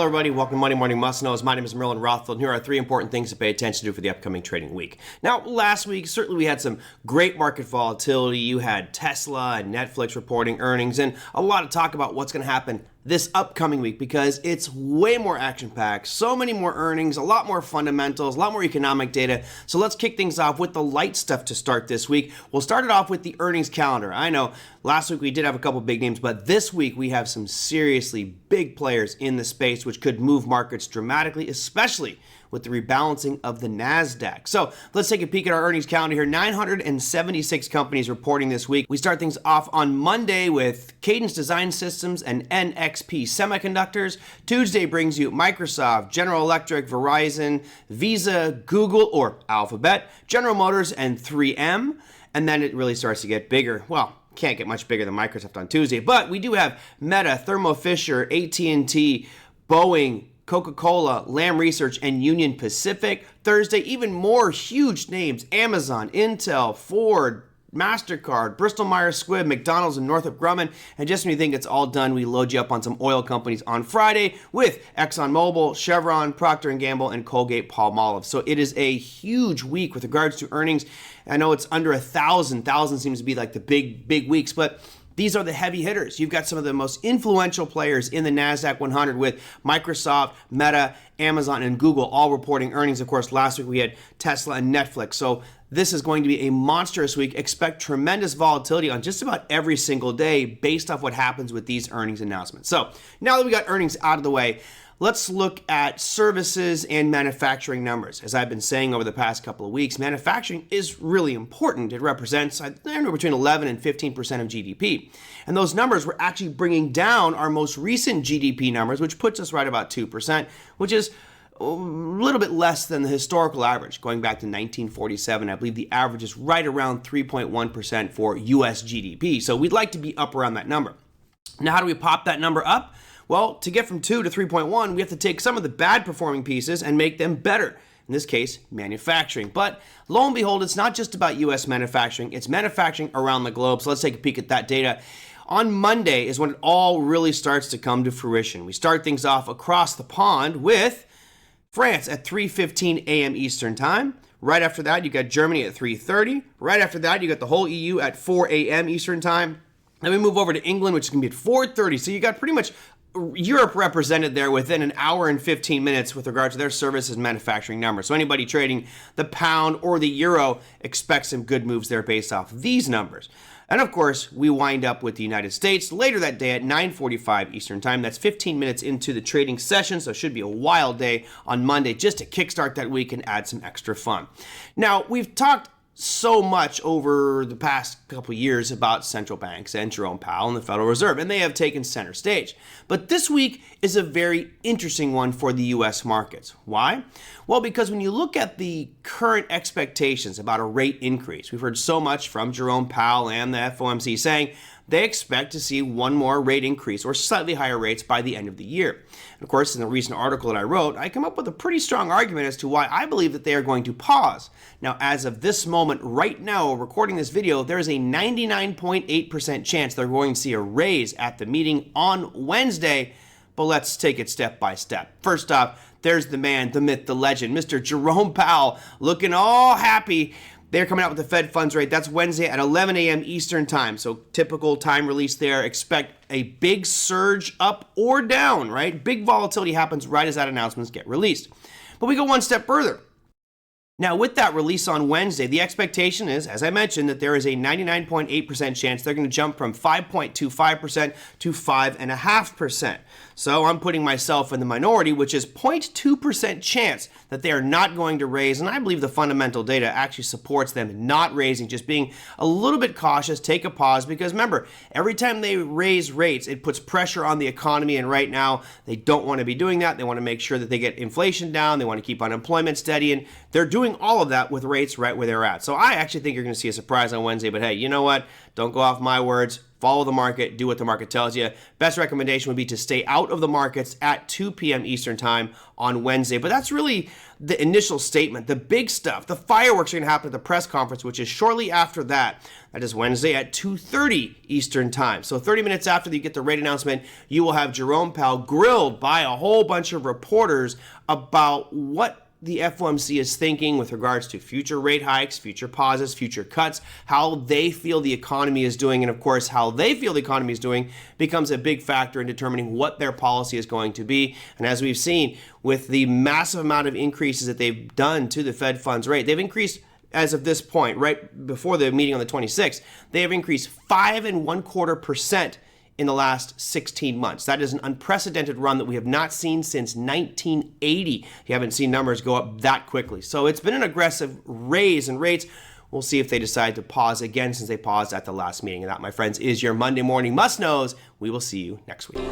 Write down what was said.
Hello, everybody. Welcome to Monday Morning Must-Knows. My name is Merlin Rothfield, and here are 3 important things to pay attention to for the upcoming trading week. Now, last week, certainly we had some great market volatility. You had Tesla and Netflix reporting earnings, and a lot of talk about what's going to happen this upcoming week because it's way more action-packed, so many more earnings, a lot more fundamentals, a lot more economic data. So let's kick things off with the light stuff to start this week. We'll start it off with the earnings calendar. I know last week we did have a couple big names, but this week we have some seriously big players in the space which could move markets dramatically, especially with the rebalancing of the NASDAQ. So let's take a peek at our earnings calendar here. 976 companies reporting this week. We start things off on Monday with Cadence Design Systems and NXP Semiconductors. Tuesday brings you Microsoft, General Electric, Verizon, Visa, Google or Alphabet, General Motors, and 3M. And then it really starts to get bigger. Well, can't get much bigger than Microsoft on Tuesday, but we do have Meta, Thermo Fisher, AT&T, Boeing, Coca-Cola, Lam Research, and Union Pacific. Thursday, even more huge names: Amazon, Intel, Ford, MasterCard, Bristol-Myers Squibb, McDonald's, and Northrop Grumman. And just when you think it's all done, we load you up on some oil companies on Friday with ExxonMobil, Chevron, Procter & Gamble, and Colgate-Palmolive. So it is a huge week with regards to earnings. I know it's under 1,000. 1,000 seems to be like the big weeks, but these are the heavy hitters. You've got some of the most influential players in the NASDAQ 100 with Microsoft, Meta, Amazon, and Google all reporting earnings. Of course, last week we had Tesla and Netflix. So this is going to be a monstrous week. Expect tremendous volatility on just about every single day based off what happens with these earnings announcements. So now that we got earnings out of the way, let's look at services and manufacturing numbers. As I've been saying over the past couple of weeks, manufacturing is really important. It represents between 11 and 15% of GDP. And those numbers were actually bringing down our most recent GDP numbers, which puts us right about 2%, which is a little bit less than the historical average. Going back to 1947, I believe the average is right around 3.1% for US GDP. So we'd like to be up around that number. Now, how do we pop that number up? Well, to get from 2 to 3.1, we have to take some of the bad performing pieces and make them better. In this case, manufacturing. But lo and behold, it's not just about US manufacturing, it's manufacturing around the globe. So let's take a peek at that data. On Monday is when it all really starts to come to fruition. We start things off across the pond with France at 3:15 a.m. Eastern Time. Right after that, you got Germany at 3:30. Right after that, you got the whole EU at 4 a.m. Eastern Time. Then we move over to England, which is going to be at 4:30. So you got pretty much Europe represented there within an hour and 15 minutes with regard to their services and manufacturing numbers. So anybody trading the pound or the euro expects some good moves there based off these numbers. And of course, we wind up with the United States later that day at 9:45 Eastern Time. That's 15 minutes into the trading session, so it should be a wild day on Monday just to kickstart that week and add some extra fun. Now, we've talked so much over the past couple years about central banks and Jerome Powell and the Federal Reserve, and they have taken center stage. But this week is a very interesting one for the U.S. markets. Why? Well, because when you look at the current expectations about a rate increase, we've heard so much from Jerome Powell and the FOMC saying they expect to see one more rate increase or slightly higher rates by the end of the year. And of course, in the recent article that I wrote, I come up with a pretty strong argument as to why I believe that they are going to pause. Now, as of this moment, right now, recording this video, there is a 99.8% chance they're going to see a raise at the meeting on Wednesday, but let's take it step by step. First off, there's the man, the myth, the legend, Mr. Jerome Powell, looking all happy. They're coming out with the Fed funds rate. That's Wednesday at 11 a.m. Eastern Time. So typical time release there. Expect a big surge up or down, right? Big volatility happens right as that announcements get released. But we go one step further. Now, with that release on Wednesday, the expectation is, as I mentioned, that there is a 99.8% chance they're going to jump from 5.25% to 5.5%. So I'm putting myself in the minority, which is 0.2% chance that they are not going to raise. And I believe the fundamental data actually supports them not raising, just being a little bit cautious, take a pause. Because remember, every time they raise rates, it puts pressure on the economy. And right now, they don't want to be doing that. They want to make sure that they get inflation down. They want to keep unemployment steady. And they're doing doing all of that with rates right where they're at. So I actually think you're going to see a surprise on Wednesday, but hey, you know what? Don't go off my words. Follow the market. Do what the market tells you. Best recommendation would be to stay out of the markets at 2 p.m. Eastern time on Wednesday. But that's really the initial statement. The big stuff, the fireworks are going to happen at the press conference, which is shortly after that. That is Wednesday at 2:30 Eastern time. So 30 minutes after you get the rate announcement, you will have Jerome Powell grilled by a whole bunch of reporters about what the FOMC is thinking with regards to future rate hikes, future pauses, future cuts, how they feel the economy is doing, and of course, how they feel the economy is doing becomes a big factor in determining what their policy is going to be. And as we've seen with the massive amount of increases that they've done to the Fed funds rate, they've increased as of this point, right before the meeting on the 26th, they have increased 5.25% in the last 16 months. That is an unprecedented run that we have not seen since 1980. You haven't seen numbers go up that quickly. So it's been an aggressive raise in rates. We'll see if they decide to pause again since they paused at the last meeting. And that, my friends, is your Monday morning must-knows. We will see you next week.